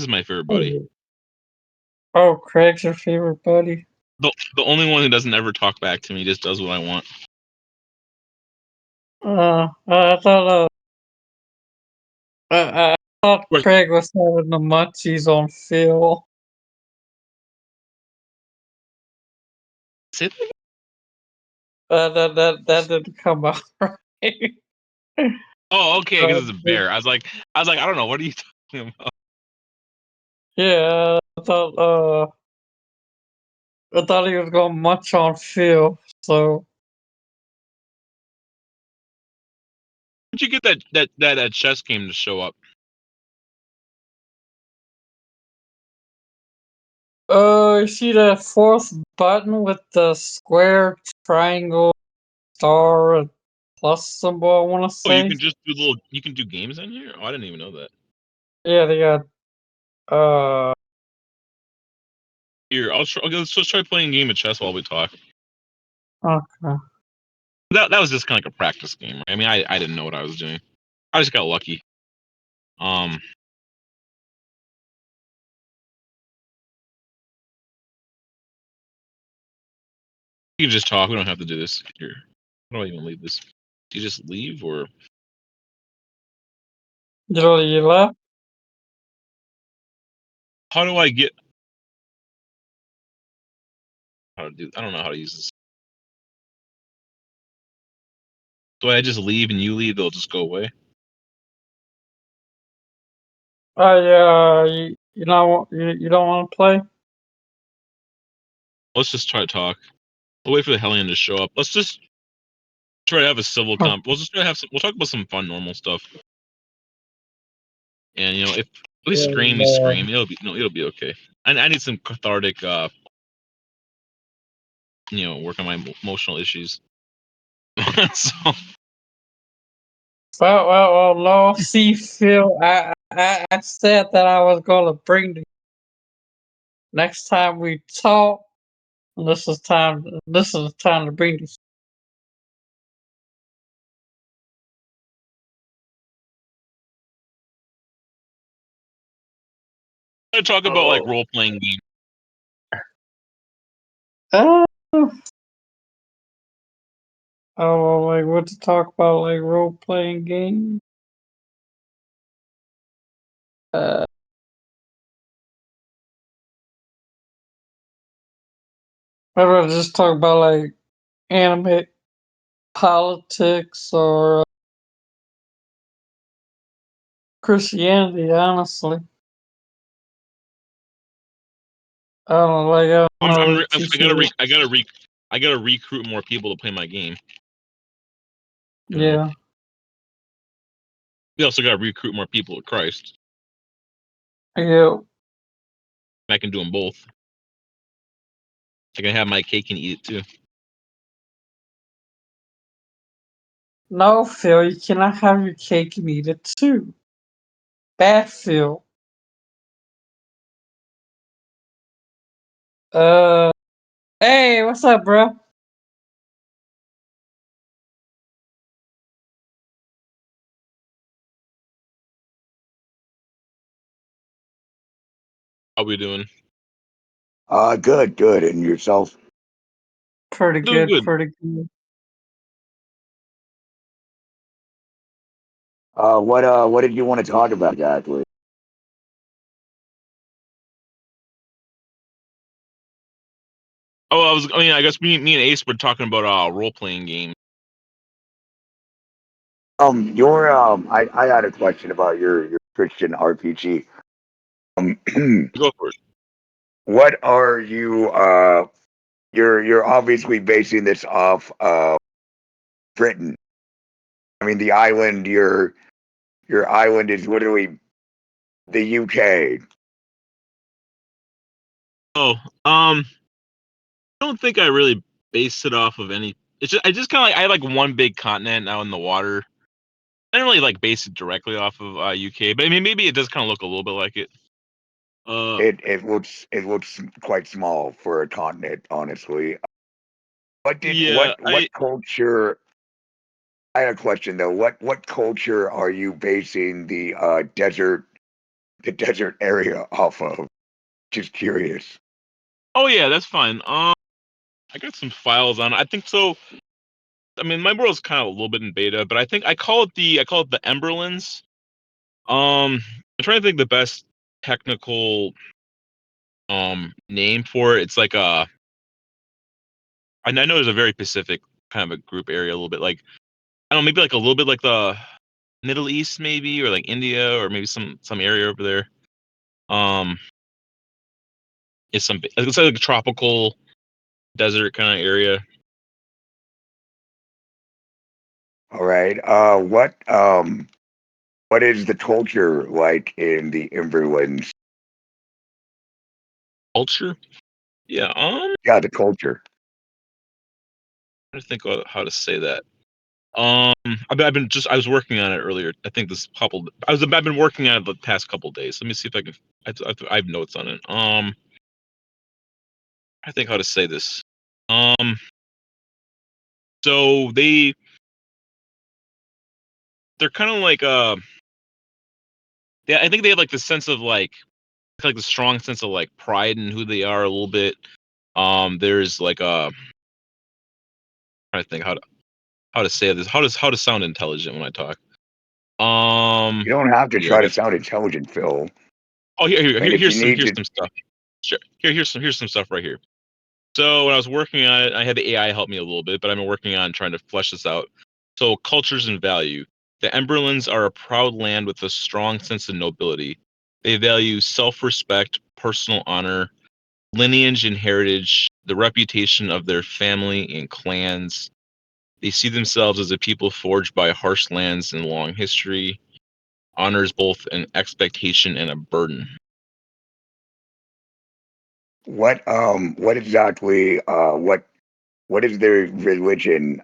This is my favorite buddy. Oh, oh, Craig's your favorite buddy. The only one who doesn't ever talk back to me, just does what I want. I thought I thought Right. Craig was having the munchies on Phil. Say that again? That didn't come out right. Oh, okay, because it's a Uh, bear. I was like, I don't know. What are you talking about? yeah, I thought he was gonna munch on Phil. So How'd you get that chess game to show up? you see that fourth button with the square, triangle, star, and plus symbol? I want to Oh, you say. can just do you can do games in here? Oh, I didn't even know that. Yeah, they got Here, let's just try playing a game of chess while we talk. okay. That was just kind of like a practice game. Right? I mean, I didn't know what I was doing. I just got lucky. You can just talk. We don't have to do this here. How do I even leave this? Do you just leave or You left? how do I get? How to do? I don't know how to use this. Do I just leave and you leave? They'll just go away. You don't want to play? Let's just try to talk. We'll wait for the Hellion to show up. Let's just try to have a civil Huh. comp. We'll just try to have some. We'll talk about some fun, normal stuff. And if we scream, we Yeah. scream. It'll be okay. I need some cathartic. Work on my emotional issues. So No. See, Phil, I said that I was gonna bring the next time we talk. This is time. This is the time to bring this. I talk about like role playing games. Uh, oh, like what to talk about? Like role playing games. Uh, I'd rather just talk about like anime, politics, or Christianity. Honestly, I don't know. Like I don't know what you feel. I gotta recruit more people to play my game. Yeah. We also gotta recruit more people to Christ. Yeah. I can do them both. I can have my cake and eat it too. No, Phil, you cannot have your cake and eat it too. Bad Phil. Uh, hey, what's up, bro? How we doing? Good. And yourself? Pretty Doing good, good. pretty good. What did you want to talk about exactly? Oh, I guess me and Ace were talking about role playing games. I had a question about your Christian RPG. Go for it. What are you you're obviously basing this off Britain. I mean the island your island is literally the UK. Oh, I don't think I really based it off of any. I just kind of I had like one big continent out in the water. I didn't really like base it directly off of UK, but I mean maybe it does kind of look a little bit like it. It looks quite small for a continent, honestly. Yeah, What culture I had a question though. What culture are you basing the desert the desert area off of. Just curious. Oh yeah, that's fine. I got some files on it. I think so. I mean, my world's kind of a little bit in beta, but I think I call it the Emberlands. I'm trying to think the best technical name for it. It's like I know there's a very specific kind of a group area, a little bit like I don't know, maybe like a little bit like the Middle East, maybe, or like India, or maybe some area over there. It's like a tropical desert kind of area. All right. What is the culture like in the Emberlands? Culture, yeah. Yeah, the culture. I think how to say that. I was working on it earlier. I think I've been working on it the past couple days. Let me see if I can. I have notes on it. I think how to say this. So they're kind of like yeah. I think they have like the sense of like the strong sense of like pride in who they are a little bit. There's like trying to think how to say this. How to sound intelligent when I talk. You don't have to Here I try to got. sound intelligent, Phil. Oh, I mean, if you need here's to, some stuff. Sure. Here's some stuff right here. So when I was working on it, I had the AI help me a little bit, but I've been working on trying to flesh this out. So cultures and value. The Emberlands are a proud land with a strong sense of nobility. They value self-respect, personal honor, lineage and heritage, the reputation of their family and clans. They see themselves as a people forged by harsh lands and long history. Honors both an expectation and a burden. what exactly, what is their religion?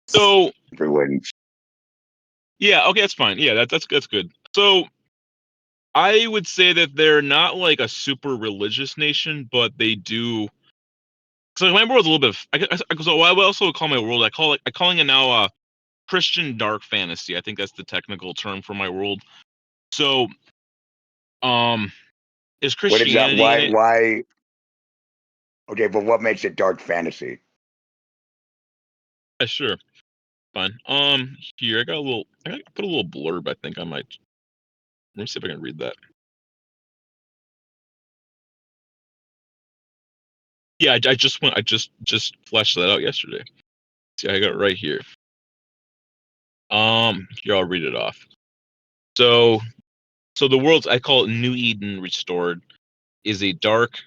So Emberlands. yeah, okay, that's fine. Yeah, that's good. So I would say that they're not like a super religious nation, but they do. So my world's a little bit. So I would also call my world. I'm calling it now Christian dark fantasy. I think that's the technical term for my world. So um, is What is that? Christianity in it? Why? Okay, but what makes it dark fantasy? Yeah, sure, fine. Here I put a little blurb. I think I might. Let me see if I can read that. Yeah, I just fleshed that out yesterday. See, I got it right here. Here I'll read it off. So the world's I call it New Eden restored is a dark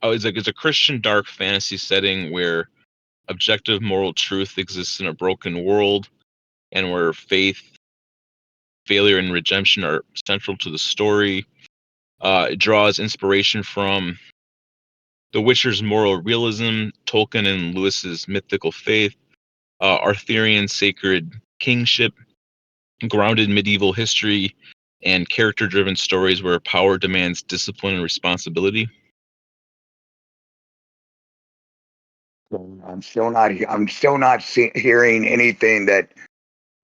it's a Christian dark fantasy setting where objective moral truth exists in a broken world and where faith, failure, and redemption are central to the story. It draws inspiration from The Witcher's moral realism, Tolkien and Lewis's mythical faith, Arthurian sacred kingship, grounded medieval history, and character-driven stories where power demands discipline and responsibility. Hearing anything that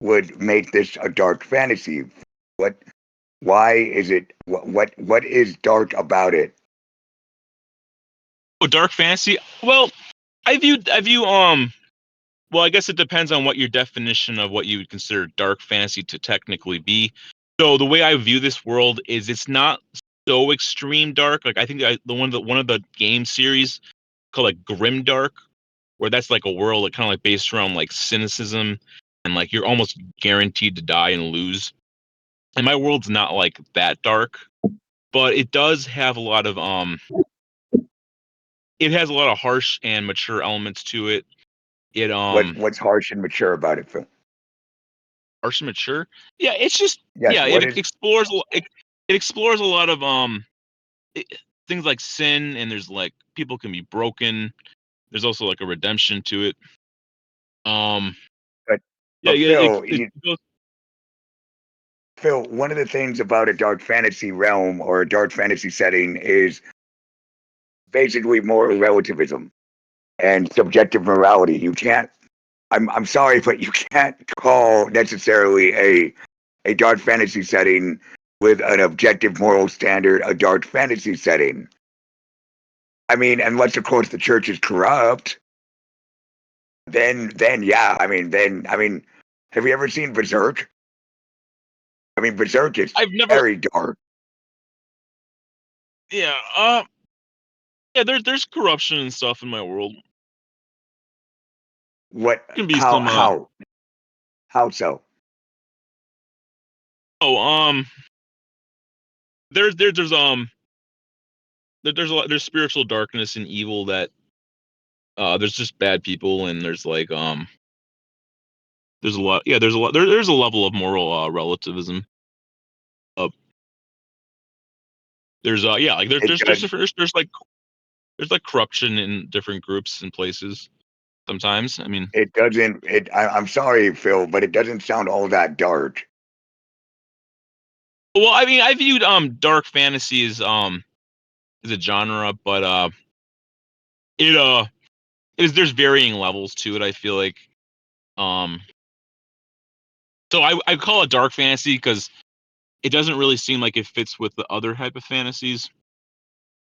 would make this a dark fantasy. What? Why is it? What is dark about it? Oh, dark fantasy. Well, I view well, I guess it depends on what your definition of what you would consider dark fantasy to technically be. So the way I view this world is it's not so extreme dark. Like I think one of the game series called like Grim Dark, where that's like a world that kind of like based around like cynicism and like you're almost guaranteed to die and lose. And my world's not like that dark, but it does have a lot of it has a lot of harsh and mature elements to it. It What's harsh and mature about it, Phil? harsh and mature. Yeah, it's just Yes. yeah. What is? It explores a lot of it, things like sin, and there's like people can be broken. There's also like a redemption to it. Um, But, yeah, Phil, it goes. Phil, one of the things about a dark fantasy realm or a dark fantasy setting is basically moral relativism and subjective morality. You can't. I'm sorry, but you can't call necessarily a dark fantasy setting with an objective moral standard, a dark fantasy setting. I mean, unless of course the church is corrupt, then yeah. I mean, have you ever seen Berserk? I mean, Berserk is I've never. very dark. Yeah. Yeah. There's corruption and stuff in my world. What? Can be some. How so? Oh. There's spiritual darkness and evil that there's just bad people, and there's like there's a lot, there's a level of moral relativism. There's yeah, like It does. there's like corruption in different groups and places sometimes. I mean, It doesn't. I'm sorry, Phil, but it doesn't sound all that dark. well, I mean, I viewed dark fantasy as a genre, but it is there's varying levels to it. I feel like um so I call it dark fantasy because it doesn't really seem like it fits with the other type of fantasies.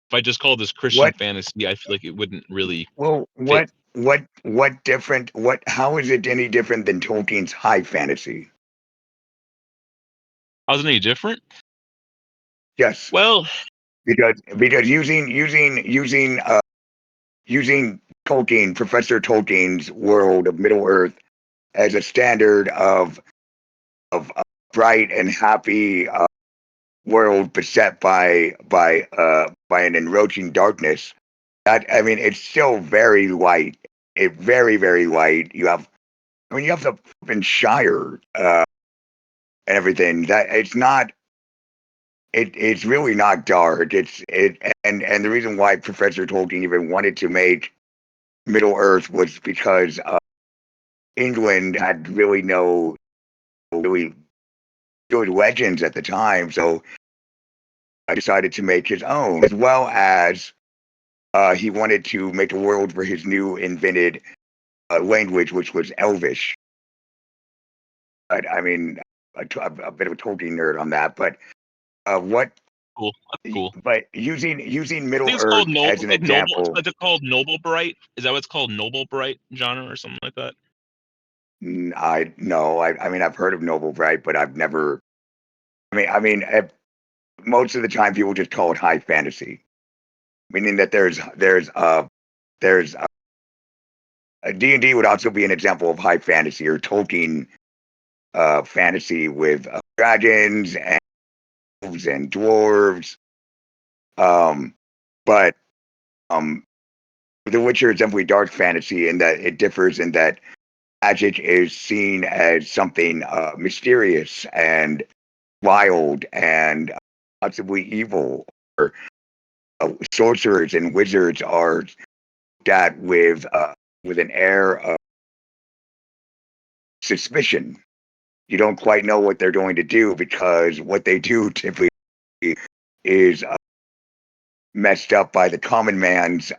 If I just call this Christian What? fantasy, I feel like it wouldn't really Well, fit. what different? What? How is it any different than Tolkien's high fantasy? How's it any different? Yes, Well, because using Tolkien, Professor Tolkien's world of Middle Earth as a standard of a bright and happy world beset by an encroaching darkness. That, I mean, it's still very light. It very light. You have the fucking Shire and everything. That it's not. It's really not dark. And the reason why Professor Tolkien even wanted to make Middle Earth was because England had really no really good legends at the time. So I decided to make his own, as well as he wanted to make a world for his new invented language, which was Elvish. But I mean, a bit of a Tolkien nerd on that. But what? cool. That's cool. But using I Middle think it's called Earth noble. as an Like noble. example, Is it called noble bright? Is that what it's called? Noble bright genre or something like that? I no, I mean I've heard of Noble Bright, but I've never. Most of the time people just call it high fantasy, meaning that there's D&D would also be an example of high fantasy or Tolkien fantasy with dragons and elves and dwarves. But um, The Witcher is definitely dark fantasy in that it differs in that magic is seen as something mysterious and wild and possibly evil. Or sorcerers and wizards are looked at with an air of suspicion. You don't quite know what they're going to do because what they do typically is messed up by the common man's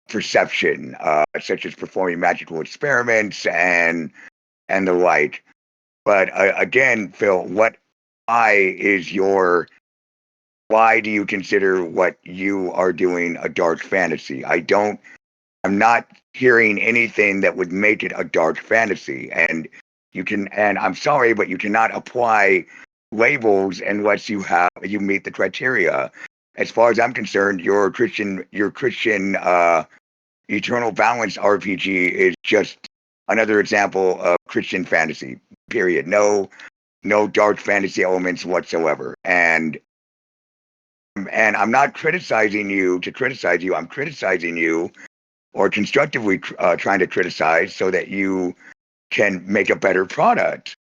perception, such as performing magical experiments and the like. But again, Phil, why do you consider what you are doing a dark fantasy? I'm not hearing anything that would make it a dark fantasy. And I'm sorry, but you cannot apply labels unless you meet the criteria. As far as I'm concerned, your Christian Eternal Balance RPG is just another example of Christian fantasy. Period. No dark fantasy elements whatsoever. And I'm not criticizing you to criticize you. I'm criticizing you or constructively trying to criticize so that you can make a better product.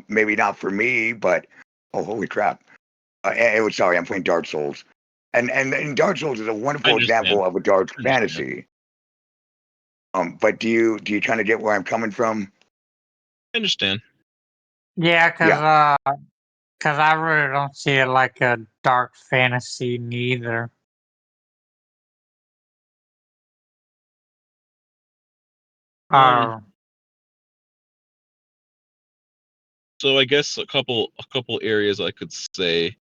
Maybe not for me, but oh, holy crap! Sorry, I'm playing Dark Souls, and Dark Souls is a I wonderful understand. example of a dark I understand. fantasy. But do you kind of get where I'm coming from? I understand. Yeah, Yeah. cause I really don't see it like a dark fantasy neither. Um, Uh, So I guess a couple areas I could say.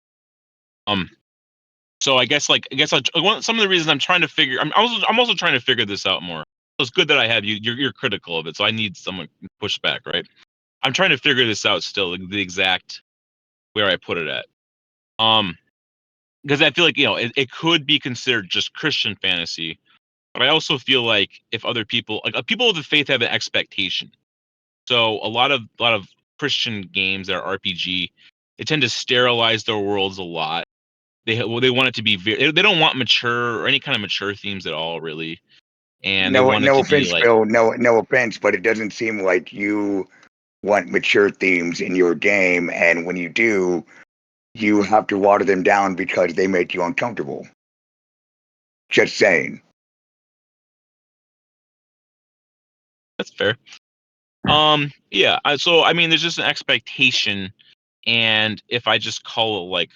So I guess some of the reasons I'm trying to figure. I'm also trying to figure this out more. So it's good that I have you. You're critical of it, so I need someone to push back, right? I'm trying to figure this out still, the exact where I put it at. Because I feel like it could be considered just Christian fantasy, but I also feel like if other people, people of the faith, have an expectation. So a lot of Christian games that are RPG, they tend to sterilize their worlds a lot. They want it to be they don't want mature or any kind of mature themes at all, really, and they No, want it no to be offense, like, Bill. No offense, but it doesn't seem like you want mature themes in your game, and when you do, you have to water them down because they make you uncomfortable. Just saying. that's fair. Yeah. So I mean, there's just an expectation, and if I just call it like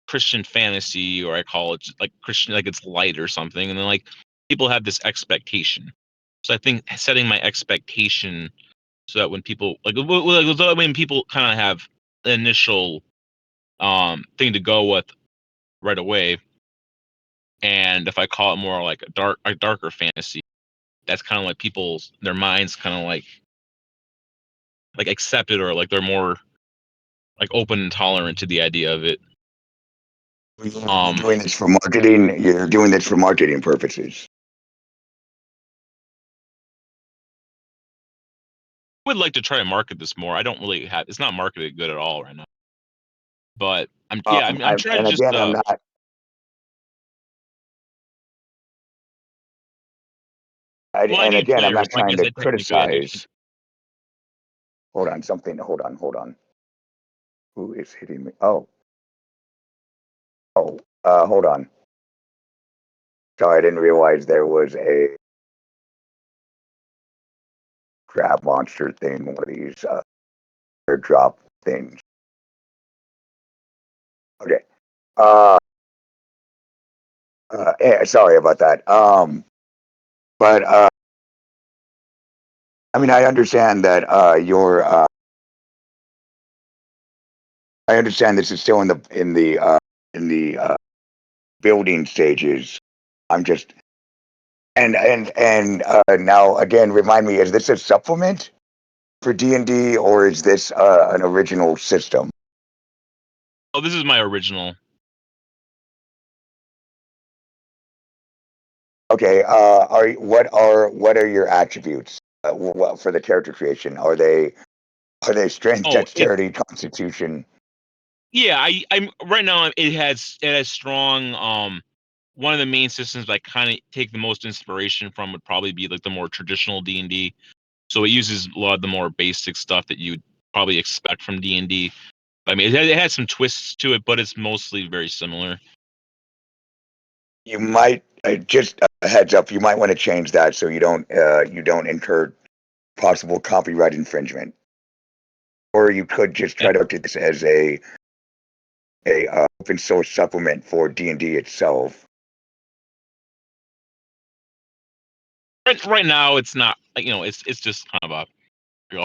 Christian fantasy, or I call it just like Christian, like it's light or something, and then like people have this expectation. So I think setting my expectation so that when people so that when people kind of have the initial thing to go with right away, and if I call it more like a darker fantasy, that's kind of like their minds kind of like accept it, or like they're more like open and tolerant to the idea of it. You're doing this for marketing. You're doing this for marketing purposes. I would like to try to market this more. I don't really have it's not marketed good at all right now. But I'm trying to And just again, I'm not. well, I And need again, I'm players. not So I trying guess to I technically I need criticize. Hold on, something. Hold on. Who is hitting me? Hold on. Sorry, I didn't realize there was a crab monster thing. One of these airdrop things. Okay. Uh, sorry about that. But I mean, I understand that I understand this is still in the building stages. I'm just and now again, remind me: is this a supplement for D&D, or is this an original system? Oh, this is my original. Okay. What are your attributes for the character creation? Are they strength, Oh, it dexterity, constitution? yeah, I'm right now it has strong one of the main systems I kind of take the most inspiration from would probably be like the more traditional D&D. So it uses a lot of the more basic stuff that you'd probably expect from D&D. I mean, it has some twists to it, but it's mostly very similar. You might just a heads up. You might want to change that so you don't incur possible copyright infringement. Or you could just Yeah. try to look at this as a open source supplement for D&D itself. Right now, it's not like it's just kind of a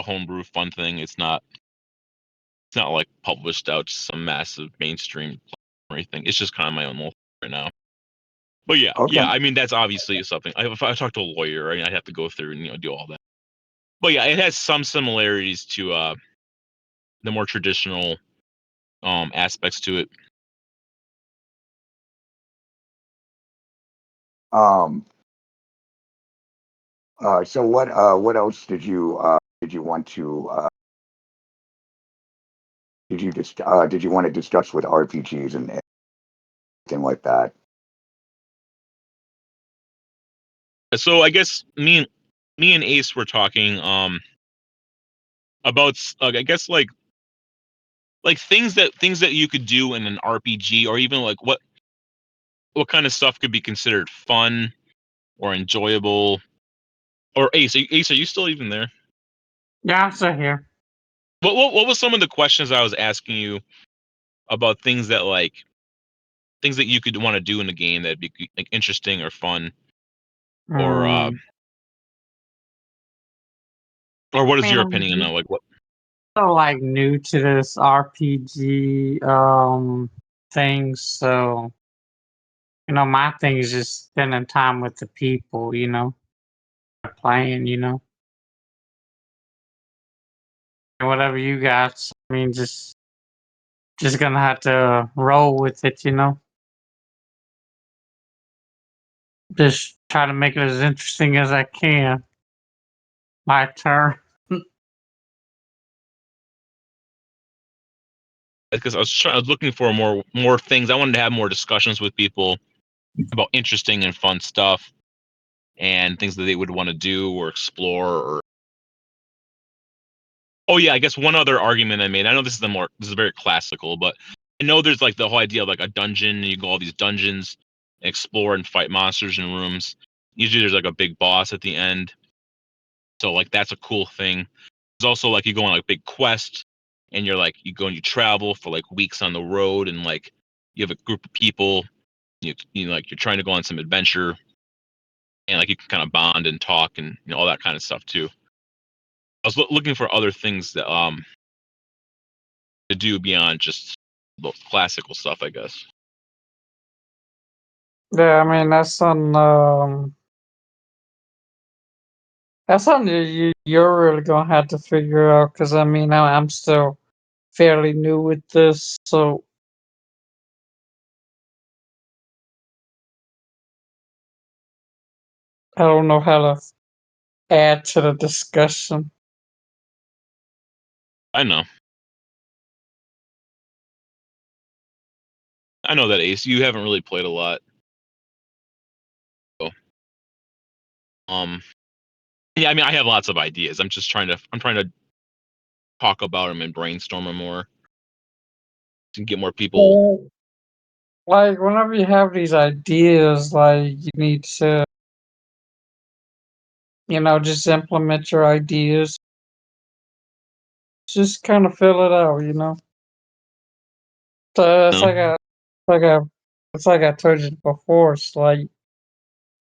homebrew fun thing. It's not like published out to some massive mainstream or anything. It's just kind of my own little thing right now. But Okay. yeah. I mean, that's obviously something. If I talk to a lawyer, I mean, I'd have to go through and do all that. But yeah, it has some similarities to the more traditional aspects to it. Um. So what else did you want to did you want to discuss with RPGs and anything like that? So I guess me and Ace were talking about I guess like things that you could do in an RPG, or even like what kind of stuff could be considered fun or enjoyable. Or Ace, are you still even there? Yeah, I'm still here. What was some of the questions I was asking you about things that you could want to do in the game that'd be like interesting or fun, or Um, or what is man, your opinion on like what? so like new to this RPG thing, so my thing is just spending time with the people, playing, and whatever you got. I mean, just gonna have to roll with it, Just try to make it as interesting as I can. My turn. Because I was looking for more things. I wanted to have more discussions with people about interesting and fun stuff and things that they would want to do or explore. Or oh yeah, I guess one other argument I made. I know this is very classical, but I know there's like the whole idea of like a dungeon. And you go all these dungeons, explore and fight monsters in rooms. Usually there's like a big boss at the end. So like that's a cool thing. There's also like you go on like big quest and you go and you travel for like weeks on the road and like you have a group of people like you're trying to go on some adventure and like you can kind of bond and talk and all that kind of stuff too. I was looking for other things that to do beyond just the classical stuff, I guess. Yeah, I mean that's something you're really gonna have to figure out because I mean I'm still fairly new with this, so I don't know how to add to the discussion. I know. I know that Ace, you haven't really played a lot. So, yeah, I mean I have lots of ideas. I'm trying to talk about them and brainstorm them more to get more people. Well, like whenever you have these ideas, like you need to, just implement your ideas. Just kind of fill it out. So it's No, like I, it's like I told you before. It's like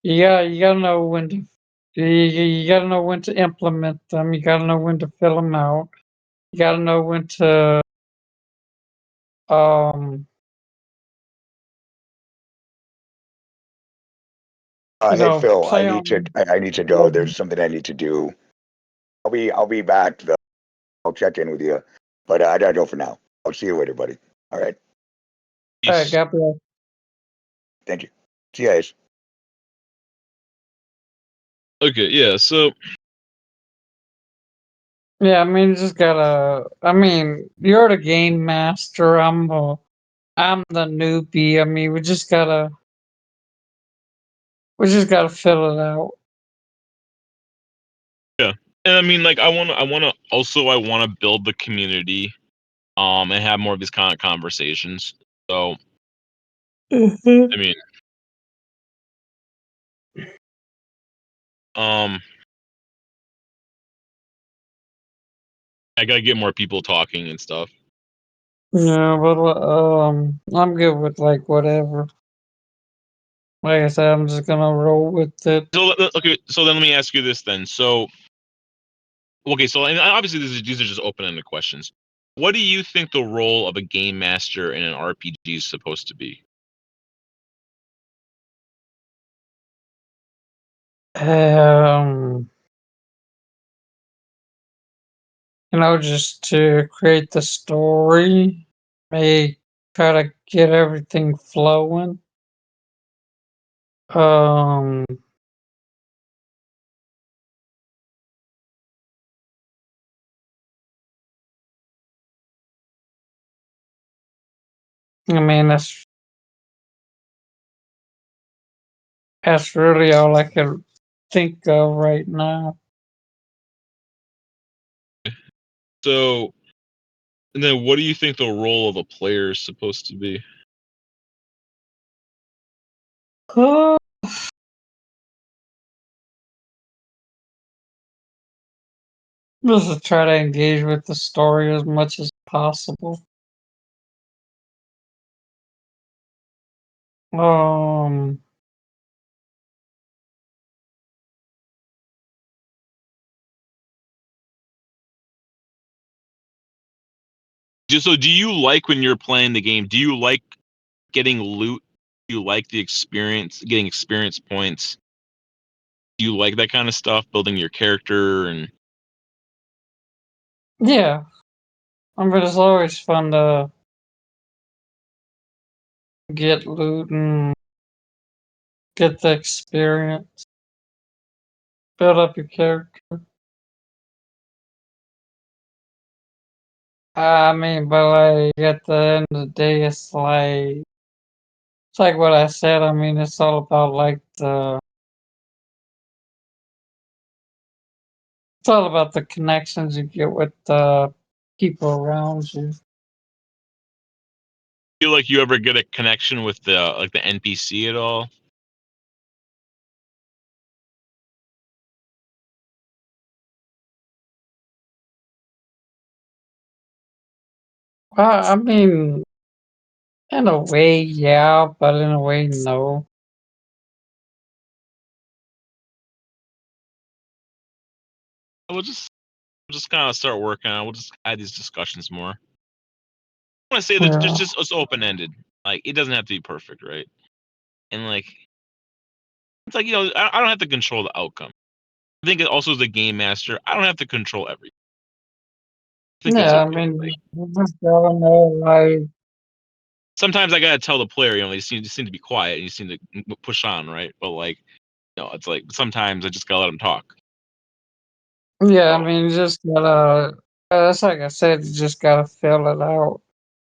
you gotta know when to, you gotta know when to implement them. You gotta know when to fill them out. You gotta know when to, um, Hey Phil, play on. I need to go. There's something I need to do. I'll be back. Though. I'll check in with you, but I gotta go for now. I'll see you later, buddy. All right. Ace. God bless. Thank you. See you guys. Okay, yeah. So Yeah, I mean, you just gotta. I mean, you're the game master. I'm the newbie. I mean, we just gotta fill it out. yeah, and I mean like I want to build the community, and have more of these kind of conversations. So Mhm. I mean, um, I gotta get more people talking and stuff. Yeah, but I'm good with like whatever. Like I said, I'm just gonna roll with it. So okay, so then let me ask you this then. So okay, so and obviously these are just open-ended questions. What do you think the role of a game master in an RPG is supposed to be? Um, just to create the story, may try to get everything flowing. Um, I mean that's really all I can think of right now. So, and then what do you think the role of a player is supposed to be? Just to try to engage with the story as much as possible. Um, So do you like when you're playing the game? Do you like getting loot? Do you like the experience, getting experience points? Do you like that kind of stuff, building your character and Yeah, I mean, it's always fun to get loot and get the experience, build up your character. I mean, but like at the end of the day, it's like what I said. I mean, it's all about like it's all about the connections you get with the people around you. feel like you ever get a connection with the NPC at all? I mean, in a way, yeah, but in a way, no. We'll just kind of start working on it. We'll just add these discussions more. I want to say that Yeah, just it's open ended. Like it doesn't have to be perfect, right? And like it's like I don't have to control the outcome. I think it also as a game master, I don't have to control everything. I think that's yeah. I okay. mean, Like, you just gotta know, like, sometimes I gotta tell the player, just seem to be quiet. You seem to push on, right? But like, it's like sometimes I just gotta let them talk. yeah. I So mean, you just gotta. That's like I said. You just gotta fill it out.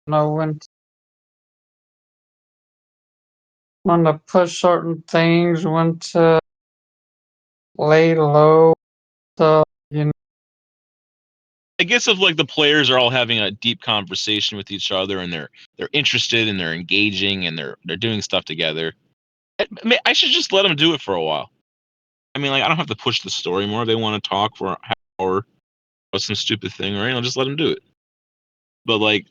Know when to push certain things, when to lay low. So you know, I guess if like the players are all having a deep conversation with each other and they're interested and they're engaging and they're doing stuff together, I should just let them do it for a while. I mean, like I don't have to push the story more. If they want to talk for an hour about some stupid thing, right? I'll just let them do it. But like,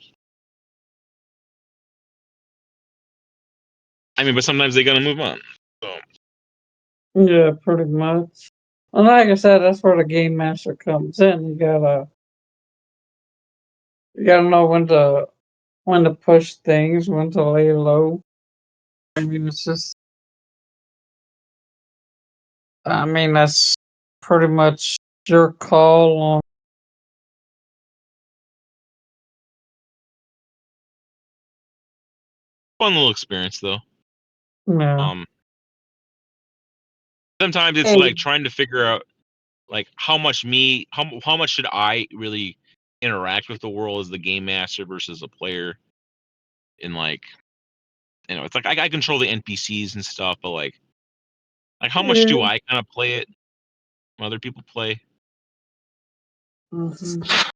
I mean, but sometimes they gotta move on. So yeah, pretty much. And like I said, that's where the game master comes in. You gotta know when to push things, when to lay low. I mean, it's just. I mean, that's pretty much your call on. fun little experience though. Yeah. Um, sometimes it's Hey, like trying to figure out like how much should I really interact with the world as the game master versus a player in like it's like I control the NPCs and stuff, but like how much do yeah. I kind of play it? Other people play. Mhm.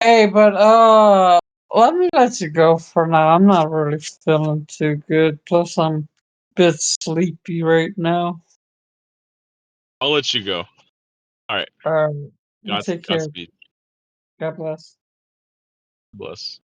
Hey, but let me let you go for now. I'm not really feeling too good. Plus, I'm a bit sleepy right now. I'll let you go. All right. Um, God, take care. Godspeed. God bless. Bless.